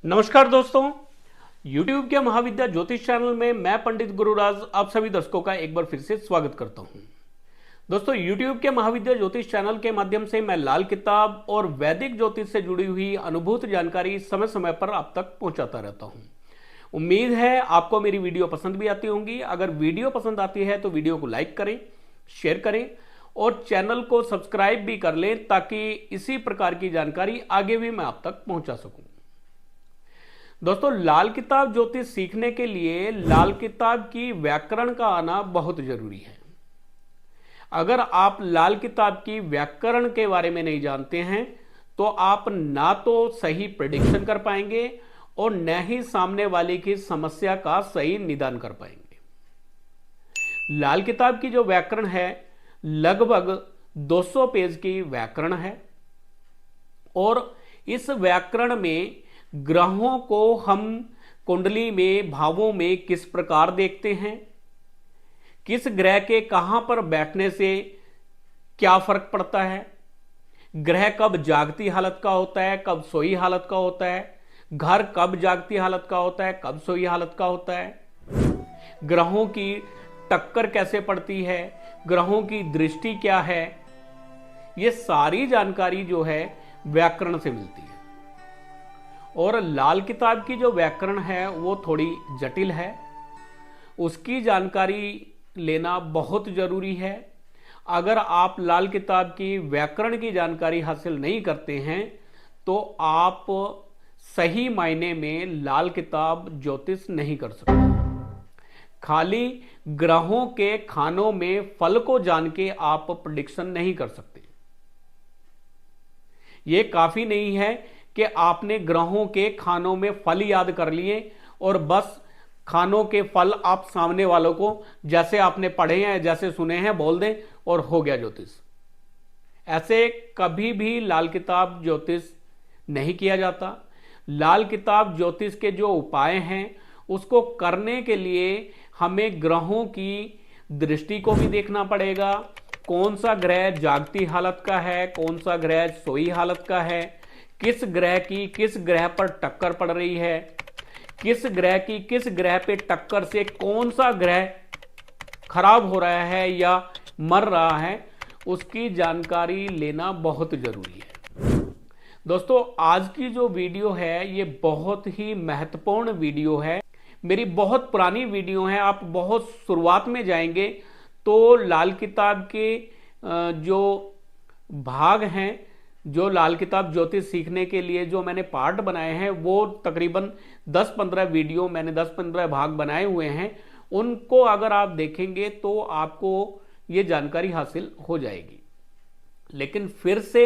नमस्कार दोस्तों, YouTube के महाविद्या ज्योतिष चैनल में मैं पंडित गुरुराज आप सभी दर्शकों का एक बार फिर से स्वागत करता हूं। दोस्तों, YouTube के महाविद्या ज्योतिष चैनल के माध्यम से मैं लाल किताब और वैदिक ज्योतिष से जुड़ी हुई अनुभूत जानकारी समय समय पर आप तक पहुंचाता रहता हूं। उम्मीद है आपको मेरी वीडियो पसंद भी आती होंगी। अगर वीडियो पसंद आती है तो वीडियो को लाइक करें, शेयर करें और चैनल को सब्सक्राइब भी कर लें ताकि इसी प्रकार की जानकारी आगे भी मैं आप तक पहुंचा सकूं। दोस्तों, लाल किताब ज्योतिष सीखने के लिए लाल किताब की व्याकरण का आना बहुत जरूरी है। अगर आप लाल किताब की व्याकरण के बारे में नहीं जानते हैं तो आप ना तो सही प्रेडिक्शन कर पाएंगे और न ही सामने वाले की समस्या का सही निदान कर पाएंगे। लाल किताब की जो व्याकरण है लगभग 200 पेज की व्याकरण है और इस व्याकरण में ग्रहों को हम कुंडली में भावों में किस प्रकार देखते हैं, किस ग्रह के कहां पर बैठने से क्या फर्क पड़ता है, ग्रह कब जागती हालत का होता है, कब सोई हालत का होता है, घर कब जागती हालत का होता है, कब सोई हालत का होता है, ग्रहों की टक्कर कैसे पड़ती है, ग्रहों की दृष्टि क्या है, ये सारी जानकारी जो है व्याकरण से मिलती है। और लाल किताब की जो व्याकरण है वो थोड़ी जटिल है, उसकी जानकारी लेना बहुत जरूरी है। अगर आप लाल किताब की व्याकरण की जानकारी हासिल नहीं करते हैं तो आप सही मायने में लाल किताब ज्योतिष नहीं कर सकते। खाली ग्रहों के खानों में फल को जान के आप प्रेडिक्शन नहीं कर सकते। यह काफी नहीं है कि आपने ग्रहों के खानों में फल याद कर लिए और बस खानों के फल आप सामने वालों को जैसे आपने पढ़े हैं, जैसे सुने हैं बोल दें और हो गया ज्योतिष। ऐसे कभी भी लाल किताब ज्योतिष नहीं किया जाता। लाल किताब ज्योतिष के जो उपाय हैं उसको करने के लिए हमें ग्रहों की दृष्टि को भी देखना पड़ेगा। कौन सा ग्रह जागती हालत का है, कौन सा ग्रह सोई हालत का है, किस ग्रह की किस ग्रह पर टक्कर पड़ रही है, किस ग्रह की किस ग्रह पे टक्कर से कौन सा ग्रह खराब हो रहा है या मर रहा है, उसकी जानकारी लेना बहुत जरूरी है। दोस्तों, आज की जो वीडियो है ये बहुत ही महत्वपूर्ण वीडियो है। मेरी बहुत पुरानी वीडियो है, आप बहुत शुरुआत में जाएंगे तो लाल किताब के जो भाग हैं, जो लाल किताब ज्योतिष सीखने के लिए जो मैंने पार्ट बनाए हैं वो तकरीबन 10-15 वीडियो मैंने 10-15 भाग बनाए हुए हैं। उनको अगर आप देखेंगे तो आपको ये जानकारी हासिल हो जाएगी। लेकिन फिर से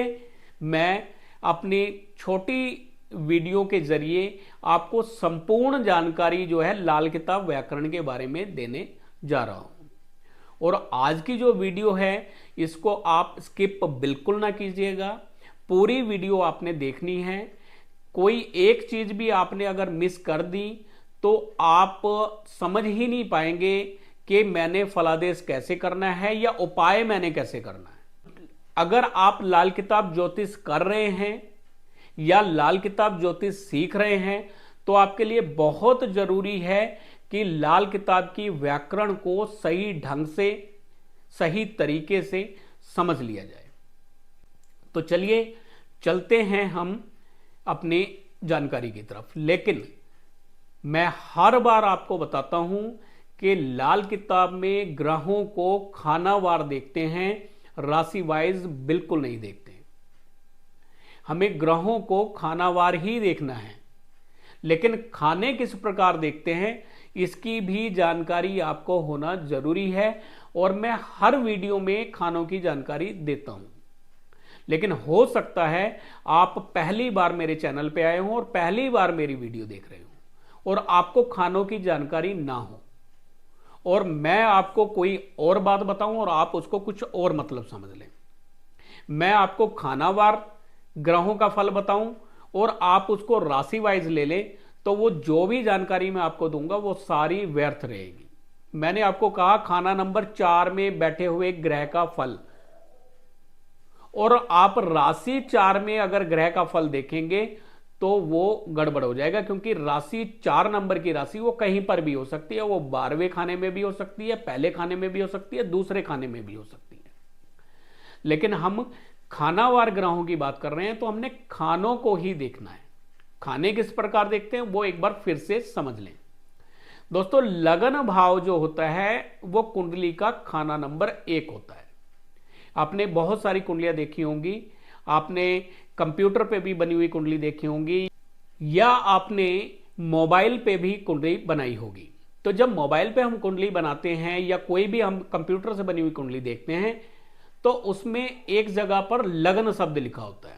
मैं अपनी छोटी वीडियो के जरिए आपको संपूर्ण जानकारी जो है लाल किताब व्याकरण के बारे में देने जा रहा हूं। और आज की जो वीडियो है इसको आप स्किप बिल्कुल ना कीजिएगा। पूरी वीडियो आपने देखनी है। कोई एक चीज भी आपने अगर मिस कर दी तो आप समझ ही नहीं पाएंगे कि मैंने फलादेश कैसे करना है या उपाय मैंने कैसे करना है। अगर आप लाल किताब ज्योतिष कर रहे हैं या लाल किताब ज्योतिष सीख रहे हैं तो आपके लिए बहुत जरूरी है कि लाल किताब की व्याकरण को सही ढंग से सही तरीके से समझ लिया जाए। तो चलिए चलते हैं हम अपनी जानकारी की तरफ। लेकिन मैं हर बार आपको बताता हूं कि लाल किताब में ग्रहों को खानावार देखते हैं, राशि वाइज बिल्कुल नहीं देखते। हमें ग्रहों को खानावार ही देखना है, लेकिन खाने किस प्रकार देखते हैं इसकी भी जानकारी आपको होना जरूरी है। और मैं हर वीडियो में खानों की जानकारी देता हूं। लेकिन हो सकता है आप पहली बार मेरे चैनल पे आए हों और पहली बार मेरी वीडियो देख रहे हो और आपको खानों की जानकारी ना हो और मैं आपको कोई और बात बताऊं और आप उसको कुछ और मतलब समझ लें। मैं आपको खानावार ग्रहों का फल बताऊं और आप उसको राशि वाइज ले लें तो वो जो भी जानकारी मैं आपको दूंगा वो सारी व्यर्थ रहेगी। मैंने आपको कहा खाना नंबर 4 में बैठे हुए ग्रह का फल, और आप राशि 4 में अगर ग्रह का फल देखेंगे तो वो गड़बड़ हो जाएगा, क्योंकि राशि 4 नंबर की राशि वो कहीं पर भी हो सकती है। वो 12वें खाने में भी हो सकती है, पहले खाने में भी हो सकती है, दूसरे खाने में भी हो सकती है। लेकिन हम खानावार ग्रहों की बात कर रहे हैं, तो हमने खानों को ही देखना है। खाने किस प्रकार देखते हैं वो एक बार फिर से समझ लें। दोस्तों, लगन भाव जो होता है वो कुंडली का खाना नंबर 1 होता है। आपने बहुत सारी कुंडलियां देखी होंगी, आपने कंप्यूटर पे भी बनी हुई कुंडली देखी होंगी, या आपने मोबाइल पे भी कुंडली बनाई होगी। तो जब मोबाइल पे हम कुंडली बनाते हैं या कोई भी हम कंप्यूटर से बनी हुई कुंडली देखते हैं, तो उसमें एक जगह पर लगन शब्द लिखा होता है।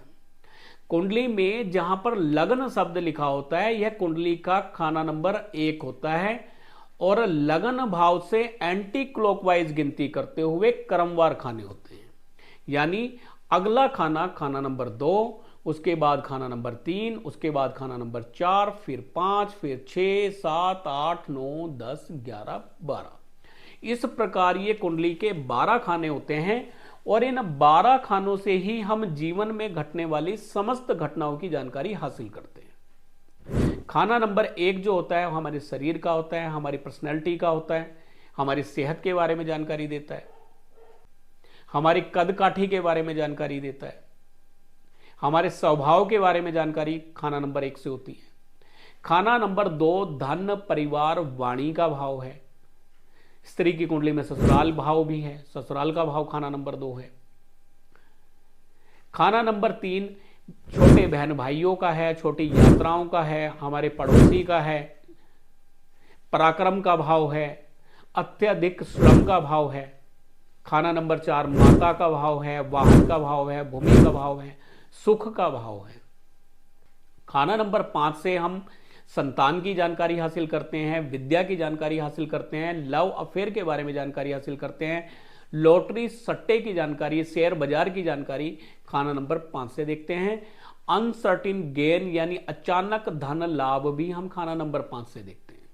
कुंडली में जहां पर लगन शब्द लिखा होता है, यह कुंडली का खाना नंबर 1 होता है। और लगन भाव से एंटी क्लॉकवाइज गिनती करते हुए क्रमवार खाने होते हैं। यानी अगला खाना, खाना नंबर 2, उसके बाद खाना नंबर 3, उसके बाद खाना नंबर 4, फिर 5, फिर 6, 7, 8, 9, 10, 11, 12। इस प्रकार ये कुंडली के 12 खाने होते हैं। और इन 12 खानों से ही हम जीवन में घटने वाली समस्त घटनाओं की जानकारी हासिल करते हैं। खाना नंबर 1 जो होता है वो हमारे शरीर का होता है, हमारी पर्सनैलिटी का होता है, हमारी सेहत के बारे में जानकारी देता है, हमारी कद काठी के बारे में जानकारी देता है, हमारे स्वभाव के बारे में जानकारी खाना नंबर 1 से होती है। खाना नंबर 2 धन, परिवार, वाणी का भाव है। स्त्री की कुंडली में ससुराल भाव भी है, ससुराल का भाव खाना नंबर 2 है। खाना नंबर 3 छोटे बहन भाइयों का है, छोटी यात्राओं का है, हमारे पड़ोसी का है, पराक्रम का भाव है, अत्यधिक श्रम का भाव है। खाना नंबर 4 माता का भाव है, वाहन का भाव है, भूमि का भाव है, सुख का भाव है। खाना नंबर 5 से हम संतान की जानकारी हासिल करते हैं, विद्या की जानकारी हासिल करते हैं, लव अफेयर के बारे में जानकारी हासिल करते हैं, लॉटरी सट्टे की जानकारी, शेयर बाजार की जानकारी खाना नंबर 5 से देखते हैं। अनसर्टिन गेन यानी अचानक धन लाभ भी हम खाना नंबर 5 से देखते हैं।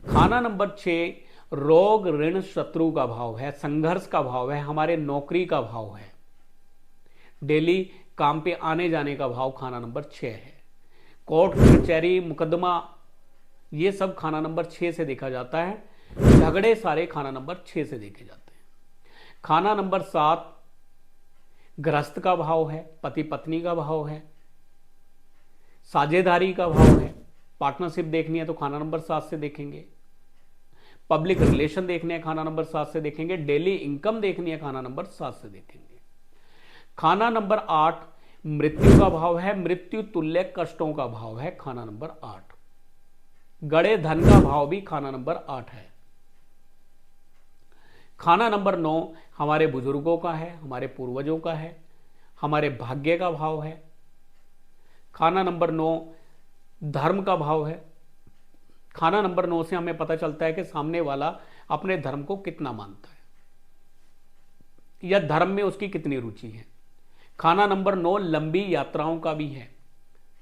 खाना नंबर 6 रोग, ऋण, शत्रु का भाव है, संघर्ष का भाव है, हमारे नौकरी का भाव है, डेली काम पे आने जाने का भाव खाना नंबर 6 है। कोर्ट कचहरी, मुकदमा, ये सब खाना नंबर 6 से देखा जाता है। झगड़े सारे खाना नंबर 6 से देखे जाते हैं। खाना नंबर 7 गृहस्थ का भाव है, पति पत्नी का भाव है, साझेदारी का भाव है। पार्टनरशिप देखनी है तो खाना नंबर 7 से देखेंगे। पब्लिक रिलेशन देखने हैं खाना नंबर 7 से देखेंगे। डेली इनकम देखनी है खाना नंबर 7 से देखेंगे। खाना नंबर 8 मृत्यु का भाव है, मृत्यु तुल्य कष्टों का भाव है खाना नंबर 8। गड़े धन का भाव भी खाना नंबर 8 है। खाना नंबर 9 हमारे बुजुर्गों का है, हमारे पूर्वजों का है, हमारे भाग्य का भाव है। खाना नंबर 9 धर्म का भाव है। खाना नंबर 9 से हमें पता चलता है कि सामने वाला अपने धर्म को कितना मानता है या धर्म में उसकी कितनी रुचि है। खाना नंबर 9 लंबी यात्राओं का भी है,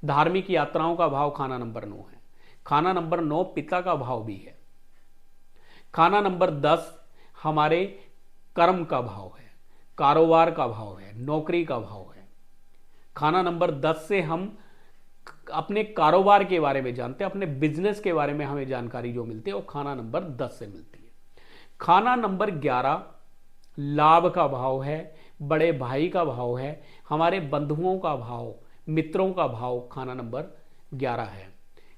धार्मिक यात्राओं का भाव खाना नंबर 9 है। खाना नंबर 9 पिता का भाव भी है। खाना नंबर 10 हमारे कर्म का भाव है, कारोबार का भाव है, नौकरी का भाव है। खाना नंबर 10 से हम अपने कारोबार के बारे में जानते हैं, अपने बिजनेस के बारे में हमें जानकारी जो मिलती है वो खाना नंबर 10 से मिलती है। खाना नंबर 11 लाभ का भाव है, बड़े भाई का भाव है, हमारे बंधुओं का भाव, मित्रों का भाव खाना नंबर 11 है।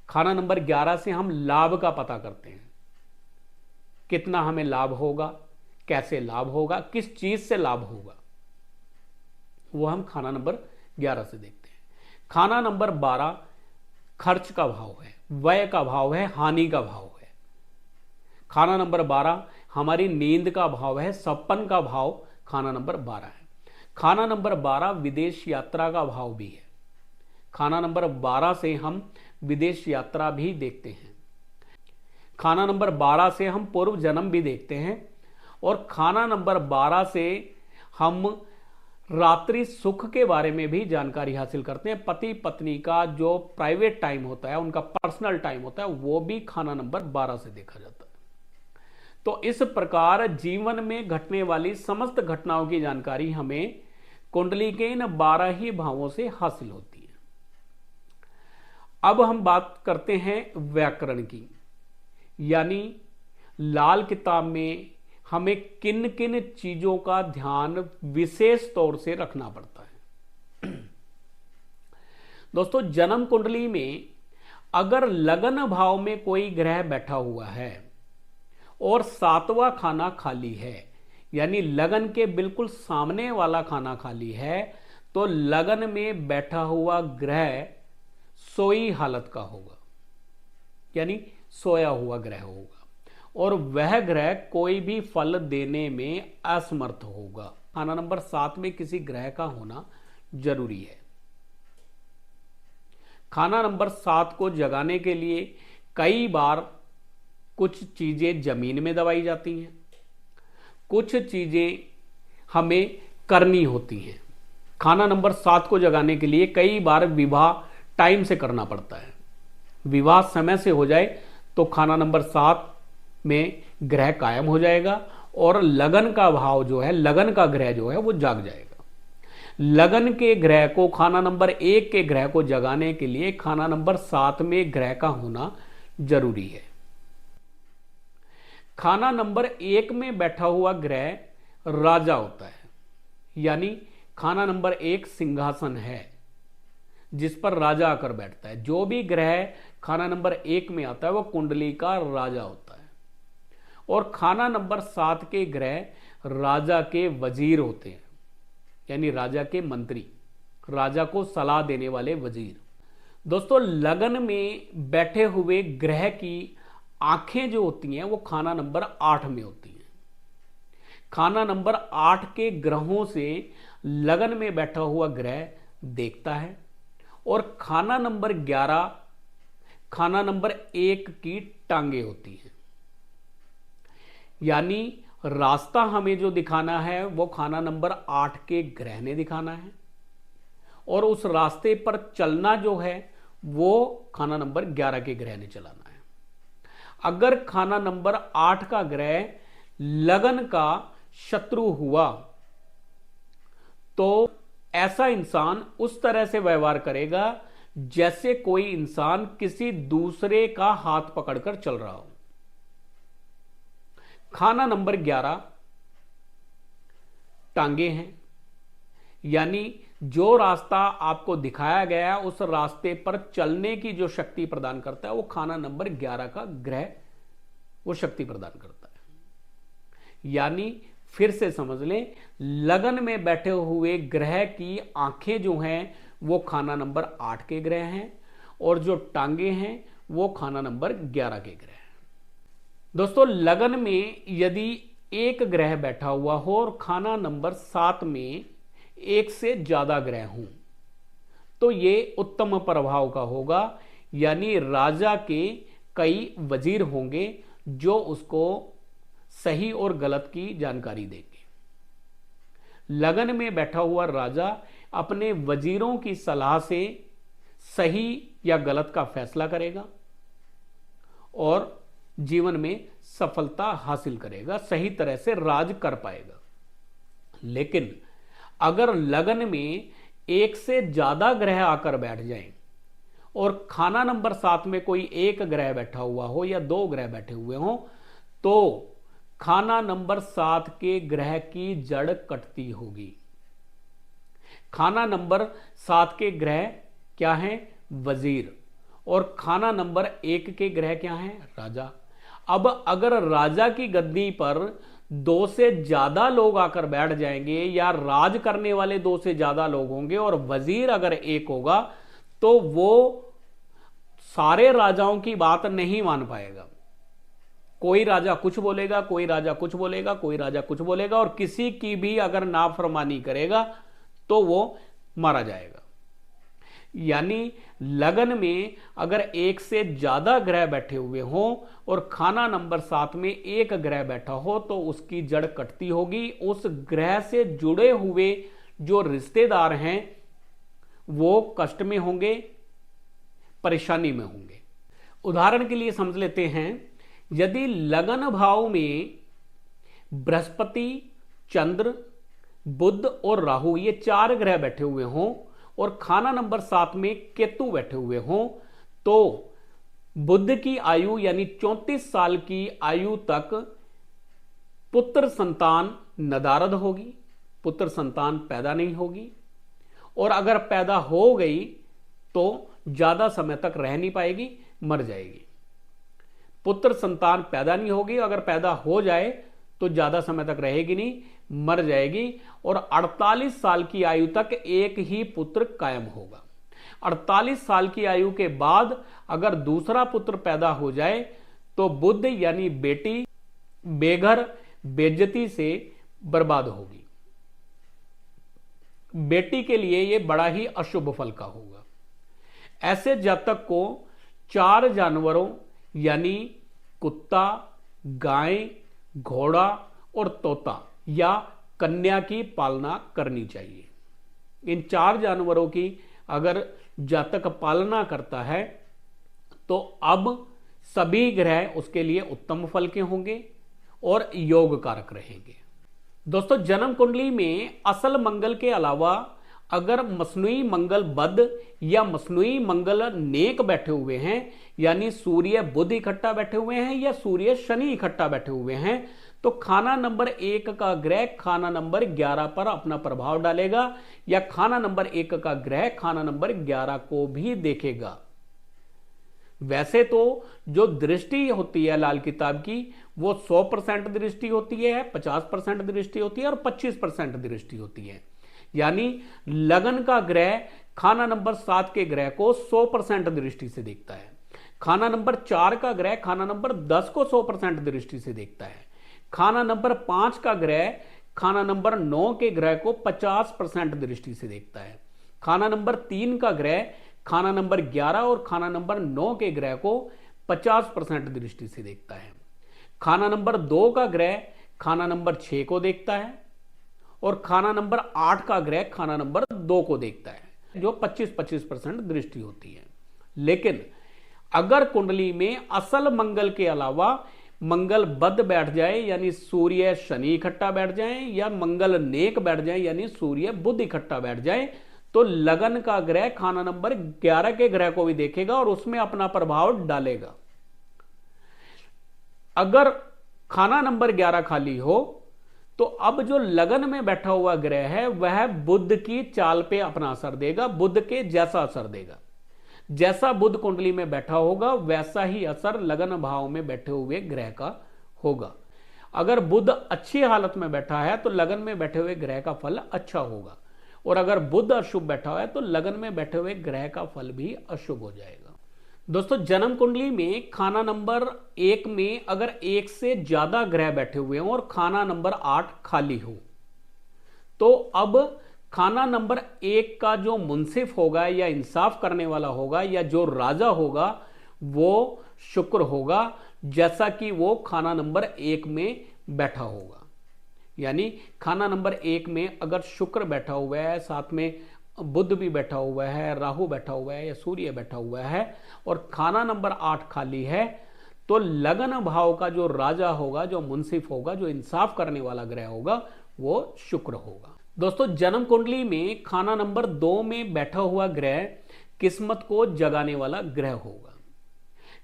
खाना नंबर 11 से हम लाभ का पता करते हैं, कितना हमें लाभ होगा, कैसे लाभ होगा, किस चीज से लाभ होगा, वो हम खाना नंबर 11 से देखते हैं। खाना नंबर 12 खर्च का भाव है, व्यय का भाव है, हानि का भाव है। खाना नंबर 12 हमारी नींद का भाव है, सपन का भाव खाना नंबर 12 है। खाना नंबर 12 विदेश यात्रा का भाव भी है। खाना नंबर 12 से हम विदेश यात्रा भी देखते हैं। खाना नंबर 12 से हम पूर्व जन्म भी देखते हैं। और खाना नंबर 12 से हम रात्रि सुख के बारे में भी जानकारी हासिल करते हैं। पति पत्नी का जो प्राइवेट टाइम होता है, उनका पर्सनल टाइम होता है, वो भी खाना नंबर 12 से देखा जाता है। तो इस प्रकार जीवन में घटने वाली समस्त घटनाओं की जानकारी हमें कुंडली के इन 12 ही भावों से हासिल होती है। अब हम बात करते हैं व्याकरण की, यानी लाल किताब में हमें किन किन चीजों का ध्यान विशेष तौर से रखना पड़ता है। दोस्तों, जन्म कुंडली में अगर लगन भाव में कोई ग्रह बैठा हुआ है और सातवां खाना खाली है, यानी लगन के बिल्कुल सामने वाला खाना खाली है, तो लगन में बैठा हुआ ग्रह सोई हालत का होगा, यानी सोया हुआ ग्रह होगा, और वह ग्रह कोई भी फल देने में असमर्थ होगा। खाना नंबर 7 में किसी ग्रह का होना जरूरी है। खाना नंबर 7 को जगाने के लिए कई बार कुछ चीजें जमीन में दबाई जाती हैं, कुछ चीजें हमें करनी होती हैं। खाना नंबर 7 को जगाने के लिए कई बार विवाह टाइम से करना पड़ता है। विवाह समय से हो जाए तो खाना नंबर 7 में ग्रह कायम हो जाएगा और लगन का भाव जो है, लगन का ग्रह जो है वो जाग जाएगा। लगन के ग्रह को, खाना नंबर 1 के ग्रह को जगाने के लिए खाना नंबर 7 में ग्रह का होना जरूरी है। खाना नंबर 1 में बैठा हुआ ग्रह राजा होता है, यानी खाना नंबर 1 सिंहासन है जिस पर राजा आकर बैठता है। जो भी ग्रह खाना नंबर 1 में आता है वो कुंडली का राजा होता है। और खाना नंबर 7 के ग्रह राजा के वजीर होते हैं, यानी राजा के मंत्री, राजा को सलाह देने वाले वजीर। दोस्तों, लगन में बैठे हुए ग्रह की आंखें जो होती हैं वो खाना नंबर 8 में होती हैं। खाना नंबर 8 के ग्रहों से लगन में बैठा हुआ ग्रह देखता है, और खाना नंबर 11 खाना नंबर 1 की टांगे होती हैं, यानी रास्ता हमें जो दिखाना है वो खाना नंबर 8 के ग्रह ने दिखाना है, और उस रास्ते पर चलना जो है वो खाना नंबर 11 के ग्रह ने चलाना है। अगर खाना नंबर 8 का ग्रह लगन का शत्रु हुआ तो ऐसा इंसान उस तरह से व्यवहार करेगा जैसे कोई इंसान किसी दूसरे का हाथ पकड़कर चल रहा हो। खाना नंबर 11 टांगे हैं, यानी जो रास्ता आपको दिखाया गया उस रास्ते पर चलने की जो शक्ति प्रदान करता है वो खाना नंबर 11 का ग्रह वो शक्ति प्रदान करता है। यानी फिर से समझ लें, लगन में बैठे हुए ग्रह की आंखें जो हैं वो खाना नंबर 8 के ग्रह हैं, और जो टांगे हैं वो खाना नंबर 11 के ग्रह हैं। दोस्तों, लगन में यदि एक ग्रह बैठा हुआ हो और खाना नंबर 7 में एक से ज्यादा ग्रह हों तो ये उत्तम प्रभाव का होगा, यानी राजा के कई वजीर होंगे जो उसको सही और गलत की जानकारी देंगे। लगन में बैठा हुआ राजा अपने वजीरों की सलाह से सही या गलत का फैसला करेगा और जीवन में सफलता हासिल करेगा, सही तरह से राज कर पाएगा। लेकिन अगर लगन में एक से ज्यादा ग्रह आकर बैठ जाएं और खाना नंबर 7 में कोई एक ग्रह बैठा हुआ हो या 2 ग्रह बैठे हुए हों तो खाना नंबर 7 के ग्रह की जड़ कटती होगी। खाना नंबर 7 के ग्रह क्या हैं? वजीर। और खाना नंबर 1 के ग्रह क्या हैं? राजा। अब अगर राजा की गद्दी पर 2 से ज्यादा लोग आकर बैठ जाएंगे या राज करने वाले 2 से ज्यादा लोग होंगे और वजीर अगर एक होगा तो वो सारे राजाओं की बात नहीं मान पाएगा। कोई राजा कुछ बोलेगा, कोई राजा कुछ बोलेगा, कोई राजा कुछ बोलेगा, और किसी की भी अगर नाफरमानी करेगा तो वो मारा जाएगा। यानी लगन में अगर एक से ज्यादा ग्रह बैठे हुए हों और खाना नंबर 7 में एक ग्रह बैठा हो तो उसकी जड़ कटती होगी। उस ग्रह से जुड़े हुए जो रिश्तेदार हैं वो कष्ट में होंगे, परेशानी में होंगे। उदाहरण के लिए समझ लेते हैं, यदि लगन भाव में बृहस्पति, चंद्र, बुध और राहु ये 4 ग्रह बैठे हुए हों और खाना नंबर 7 में केतु बैठे हुए हों तो बुध की आयु यानी 34 साल की आयु तक पुत्र संतान नदारद होगी, पुत्र संतान पैदा नहीं होगी, और अगर पैदा हो गई तो ज्यादा समय तक रह नहीं पाएगी, मर जाएगी। पुत्र संतान पैदा नहीं होगी, अगर पैदा हो जाए तो ज्यादा समय तक रहेगी नहीं, मर जाएगी। और 48 साल की आयु तक एक ही पुत्र कायम होगा। 48 साल की आयु के बाद अगर दूसरा पुत्र पैदा हो जाए तो बुध यानी बेटी बेघर बेइज्जती से बर्बाद होगी। बेटी के लिए यह बड़ा ही अशुभ फल का होगा। ऐसे जातक को 4 जानवरों यानी कुत्ता, गाय, घोड़ा और तोता या कन्या की पालना करनी चाहिए। इन 4 जानवरों की अगर जातक पालना करता है तो अब सभी ग्रह उसके लिए उत्तम फल के होंगे और योग कारक रहेंगे। दोस्तों, जन्म कुंडली में असल मंगल के अलावा अगर मसनूई मंगल बद या मसनूई मंगल नेक बैठे हुए हैं, यानी सूर्य बुध इकट्ठा बैठे हुए हैं या सूर्य शनि इकट्ठा बैठे हुए हैं, तो खाना नंबर 1 का ग्रह खाना नंबर 11 पर अपना प्रभाव डालेगा या खाना नंबर 1 का ग्रह खाना नंबर 11 को भी देखेगा। वैसे तो जो दृष्टि होती है लाल किताब की वो 100% दृष्टि होती है, 50% दृष्टि होती है और 25% दृष्टि होती है। यानी लगन का ग्रह खाना नंबर 7 के ग्रह को 100% दृष्टि से देखता है, खाना नंबर 4 का ग्रह खाना नंबर 10 को 100% दृष्टि से देखता है, खाना नंबर 5 का ग्रह खाना नंबर 9 के ग्रह को 50% दृष्टि से देखता है, खाना नंबर 3 का ग्रह खाना नंबर 11 और खाना नंबर 9 के ग्रह को 50% दृष्टि से देखता है, खाना नंबर 2 का ग्रह खाना नंबर 6 को देखता है और खाना नंबर 8 का ग्रह खाना नंबर 2 को देखता है, जो 25% दृष्टि होती है। लेकिन अगर कुंडली में असल मंगल के अलावा मंगल बद बैठ जाए यानी सूर्य शनि इकट्ठा बैठ जाए या मंगल नेक बैठ जाए यानी सूर्य बुध इकट्ठा बैठ जाए, तो लगन का ग्रह खाना नंबर 11 के ग्रह को भी देखेगा और उसमें अपना प्रभाव डालेगा। अगर खाना नंबर 11 खाली हो तो अब जो लगन में बैठा हुआ ग्रह है वह बुध की चाल पे अपना असर देगा, बुध के जैसा असर देगा। जैसा बुध कुंडली में बैठा होगा वैसा ही असर लगन भाव में बैठे हुए ग्रह का होगा। अगर बुध अच्छी हालत में बैठा है तो लगन में बैठे हुए ग्रह का फल अच्छा होगा, और अगर बुध अशुभ बैठा है तो लगन में बैठे हुए ग्रह का फल भी अशुभ हो जाएगा। दोस्तों, जन्म कुंडली में खाना नंबर 1 में अगर 1 से ज्यादा ग्रह बैठे हुए हों और खाना नंबर 8 खाली हो तो अब खाना नंबर 1 का जो मुंसिफ होगा या इंसाफ करने वाला होगा या जो राजा होगा वो शुक्र होगा, जैसा कि वो खाना नंबर 1 में बैठा होगा। यानी खाना नंबर 1 में अगर शुक्र बैठा हुआ है, साथ में बुध भी बैठा हुआ है, राहु बैठा हुआ है या सूर्य बैठा हुआ है और खाना नंबर 8 खाली है, तो लगन भाव का जो राजा होगा, जो मुंसिफ होगा, जो इंसाफ करने वाला ग्रह होगा वो शुक्र होगा। दोस्तों, जन्म कुंडली में खाना नंबर 2 में बैठा हुआ ग्रह किस्मत को जगाने वाला ग्रह होगा।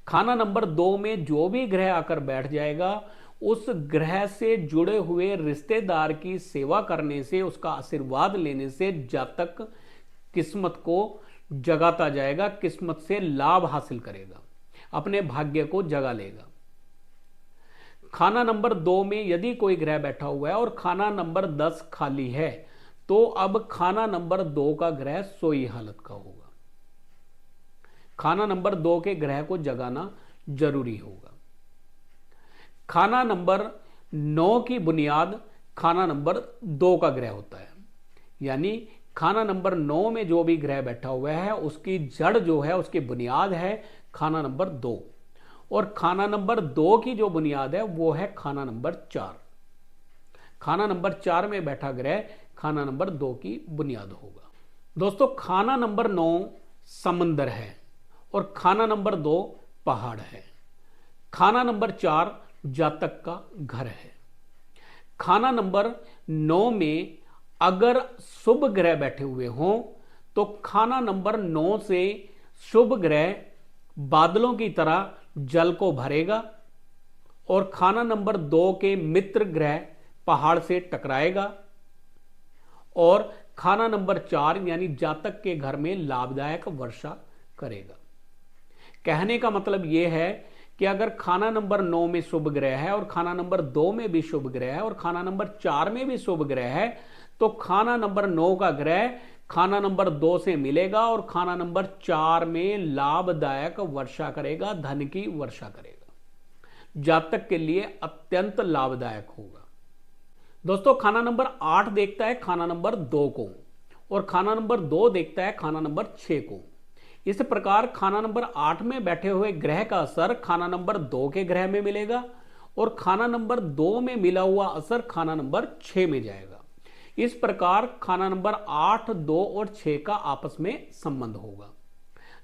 खाना नंबर 2 में जो भी ग्रह आकर बैठ जाएगा उस ग्रह से जुड़े हुए रिश्तेदार की सेवा करने से, उसका आशीर्वाद लेने से जातक किस्मत को जगाता जाएगा, किस्मत से लाभ हासिल करेगा, अपने भाग्य को जगा लेगा। खाना नंबर 2 में यदि कोई ग्रह बैठा हुआ है और खाना नंबर 10 खाली है तो अब खाना नंबर 2 का ग्रह सोई हालत का होगा। खाना नंबर 2 के ग्रह को जगाना जरूरी होगा। खाना नंबर 9 की बुनियाद खाना नंबर 2 का ग्रह होता है, यानी खाना नंबर 9 में जो भी ग्रह बैठा हुआ है उसकी जड़ जो है, उसकी बुनियाद है खाना नंबर 2, और खाना नंबर 2 की जो बुनियाद है वो है खाना नंबर 4। खाना नंबर 4 में बैठा ग्रह खाना नंबर 2 की बुनियाद होगा। दोस्तों, खाना नंबर 9 समंदर है और खाना नंबर 2 पहाड़ है। खाना नंबर 4 जातक का घर है। खाना नंबर 9 में अगर शुभ ग्रह बैठे हुए हों तो खाना नंबर 9 से शुभ ग्रह बादलों की तरह जल को भरेगा और खाना नंबर 2 के मित्र ग्रह पहाड़ से टकराएगा और खाना नंबर 4 यानी जातक के घर में लाभदायक वर्षा करेगा। कहने का मतलब यह है कि अगर खाना नंबर 9 में शुभ ग्रह है और खाना नंबर 2 में भी शुभ ग्रह है और खाना नंबर 4 में भी शुभ ग्रह है, तो खाना नंबर 9 का ग्रह खाना नंबर 2 से मिलेगा और खाना नंबर 4 में लाभदायक वर्षा करेगा, धन की वर्षा करेगा, जातक के लिए अत्यंत लाभदायक होगा। दोस्तों, खाना नंबर 8 देखता है खाना नंबर 2 को और खाना नंबर 2 देखता है खाना नंबर 6 को। इस प्रकार खाना नंबर 8 में बैठे हुए ग्रह का असर खाना नंबर 2 के ग्रह में मिलेगा और खाना नंबर 2 में मिला हुआ असर खाना नंबर 6 में जाएगा। इस प्रकार खाना नंबर 8, 2 और 6 का आपस में संबंध होगा।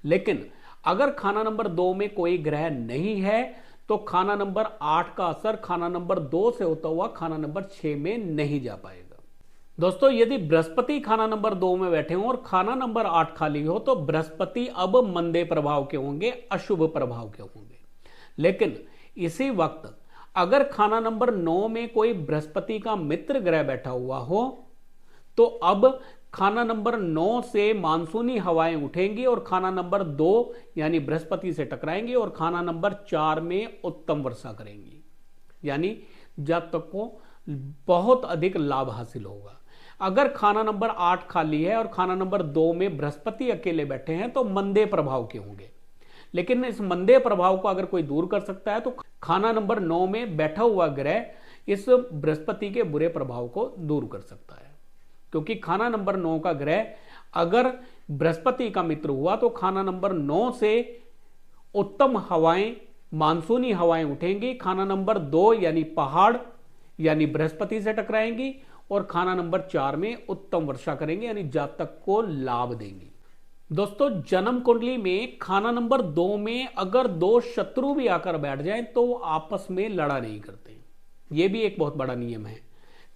लेकिन अगर खाना नंबर 2 में कोई ग्रह नहीं है तो खाना नंबर 8 का असर खाना नंबर 2 से होता हुआ खाना नंबर 6 में नहीं जा पाएगा। दोस्तों, यदि बृहस्पति खाना नंबर 2 में बैठे हों और खाना नंबर 8 खाली हो तो बृहस्पति अब मंदे प्रभाव के होंगे, अशुभ प्रभाव के होंगे। लेकिन इसी वक्त अगर खाना नंबर 9 में कोई बृहस्पति का मित्र ग्रह बैठा हुआ हो तो अब खाना नंबर 9 से मानसूनी हवाएं उठेंगी और खाना नंबर 2 यानी बृहस्पति से टकराएंगे और खाना नंबर 4 में उत्तम वर्षा करेंगी, यानी जातक को बहुत अधिक लाभ हासिल होगा। अगर खाना नंबर 8 खाली है और खाना नंबर 2 में बृहस्पति अकेले बैठे हैं तो मंदे प्रभाव के होंगे। लेकिन इस मंदे प्रभाव को अगर कोई दूर कर सकता है तो खाना नंबर 9 में बैठा हुआ ग्रह इस बृहस्पति के बुरे प्रभाव को दूर कर सकता है, क्योंकि खाना नंबर 9 का ग्रह अगर बृहस्पति का मित्र हुआ तो खाना नंबर 9 से उत्तम हवाएं, मानसूनी हवाएं उठेंगी। खाना नंबर 2 यानी पहाड़ यानी बृहस्पति से टकराएंगी और खाना नंबर 4 में उत्तम वर्षा करेंगे, यानी जातक को लाभ देंगी। दोस्तों, जन्म कुंडली में खाना नंबर 2 में अगर 2 शत्रु भी आकर बैठ जाएं तो आपस में लड़ा नहीं करते। यह भी एक बहुत बड़ा नियम है।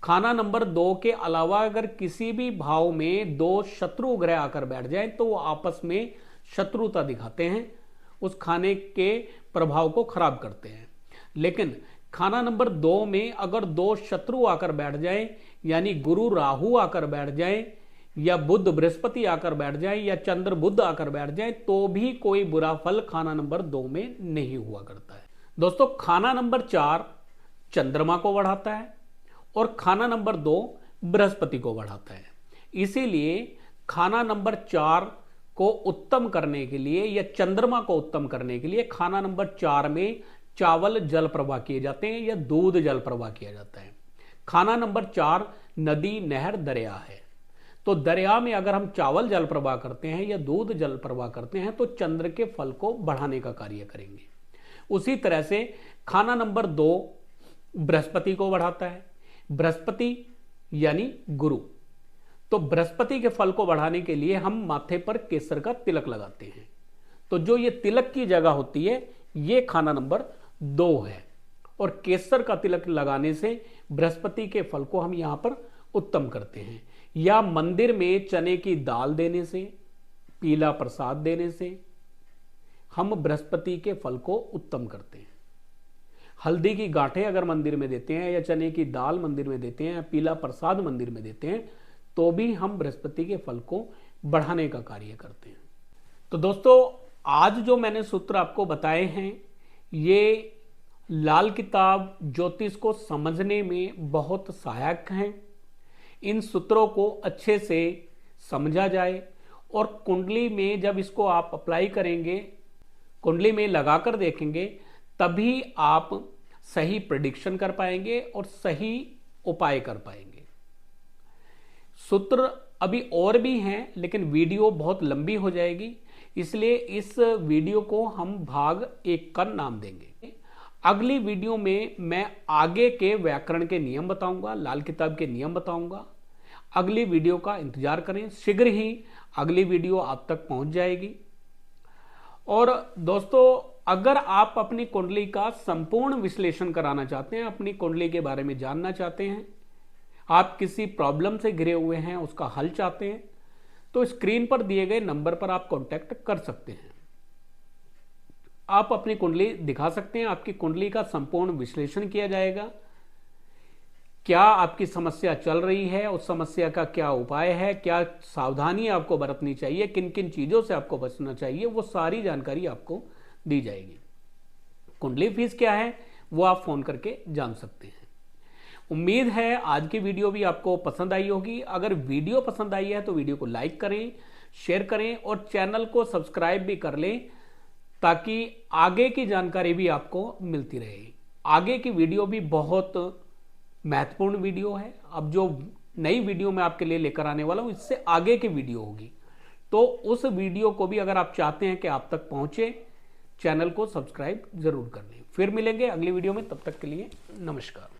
खाना नंबर 2 के अलावा अगर किसी भी भाव में 2 शत्रु ग्रह आकर बैठ जाएं तो वो आपस में शत्रुता दिखाते हैं, उस खाने के प्रभाव को खराब करते हैं। लेकिन खाना नंबर 2 में अगर 2 शत्रु आकर बैठ जाएं, यानी गुरु राहु आकर बैठ जाएं या बुध बृहस्पति आकर बैठ जाएं या चंद्र बुध आकर बैठ जाएं, तो भी कोई बुरा फल खाना नंबर 2 में नहीं हुआ करता है। दोस्तों, खाना नंबर 4 चंद्रमा को बढ़ाता है और खाना नंबर 2 बृहस्पति को बढ़ाता है। इसीलिए खाना नंबर 4 को उत्तम करने के लिए या चंद्रमा को उत्तम करने के लिए खाना नंबर 4 में चावल जल प्रवाह किए जाते हैं या दूध जल प्रवाह किया जाता है। खाना नंबर 4 नदी, नहर, दरिया है, तो दरिया में अगर हम चावल जल प्रवाह करते हैं या दूध जल प्रवाह करते हैं तो चंद्र के फल को बढ़ाने का कार्य करेंगे। उसी तरह से खाना नंबर 2 बृहस्पति को बढ़ाता है। बृहस्पति यानी गुरु, तो बृहस्पति के फल को बढ़ाने के लिए हम माथे पर केसर का तिलक लगाते हैं। तो जो ये तिलक की जगह होती है ये खाना नंबर 2 है और केसर का तिलक लगाने से बृहस्पति के फल को हम यहां पर उत्तम करते हैं। या मंदिर में चने की दाल देने से, पीला प्रसाद देने से हम बृहस्पति के फल को उत्तम करते हैं। हल्दी की गांठें अगर मंदिर में देते हैं या चने की दाल मंदिर में देते हैं या पीला प्रसाद मंदिर में देते हैं तो भी हम बृहस्पति के फल को बढ़ाने का कार्य करते हैं। तो दोस्तों, आज जो मैंने सूत्र आपको बताए हैं ये लाल किताब ज्योतिष को समझने में बहुत सहायक हैं। इन सूत्रों को अच्छे से समझा जाए और कुंडली में जब इसको आप अप्लाई करेंगे, कुंडली में लगाकर देखेंगे, तभी आप सही प्रेडिक्शन कर पाएंगे और सही उपाय कर पाएंगे। सूत्र अभी और भी हैं लेकिन वीडियो बहुत लंबी हो जाएगी, इसलिए इस वीडियो को हम भाग 1 का नाम देंगे। अगली वीडियो में मैं आगे के व्याकरण के नियम बताऊंगा, लाल किताब के नियम बताऊंगा। अगली वीडियो का इंतजार करें, शीघ्र ही अगली वीडियो आप तक पहुंच जाएगी। और दोस्तों, अगर आप अपनी कुंडली का संपूर्ण विश्लेषण कराना चाहते हैं, अपनी कुंडली के बारे में जानना चाहते हैं, आप किसी प्रॉब्लम से घिरे हुए हैं, उसका हल चाहते हैं, तो स्क्रीन पर दिए गए नंबर पर आप कांटेक्ट कर सकते हैं। आप अपनी कुंडली दिखा सकते हैं, आपकी कुंडली का संपूर्ण विश्लेषण किया जाएगा। क्या आपकी समस्या चल रही है, उस समस्या का क्या उपाय है, क्या सावधानी आपको बरतनी चाहिए, किन किन चीजों से आपको बचना चाहिए, वो सारी जानकारी आपको दी जाएगी। कुंडली फीस क्या है वो आप फोन करके जान सकते हैं। उम्मीद है आज की वीडियो भी आपको पसंद आई होगी। अगर वीडियो पसंद आई है तो वीडियो को लाइक करें, शेयर करें और चैनल को सब्सक्राइब भी कर लें, ताकि आगे की जानकारी भी आपको मिलती रहे। आगे की वीडियो भी बहुत महत्वपूर्ण वीडियो है। अब जो नई वीडियो मैं आपके लिए लेकर आने वाला हूं, इससे आगे की वीडियो होगी, तो उस वीडियो को भी अगर आप चाहते हैं कि आप तक पहुंचे, चैनल को सब्सक्राइब जरूर कर लें। फिर मिलेंगे अगली वीडियो में, तब तक के लिए नमस्कार।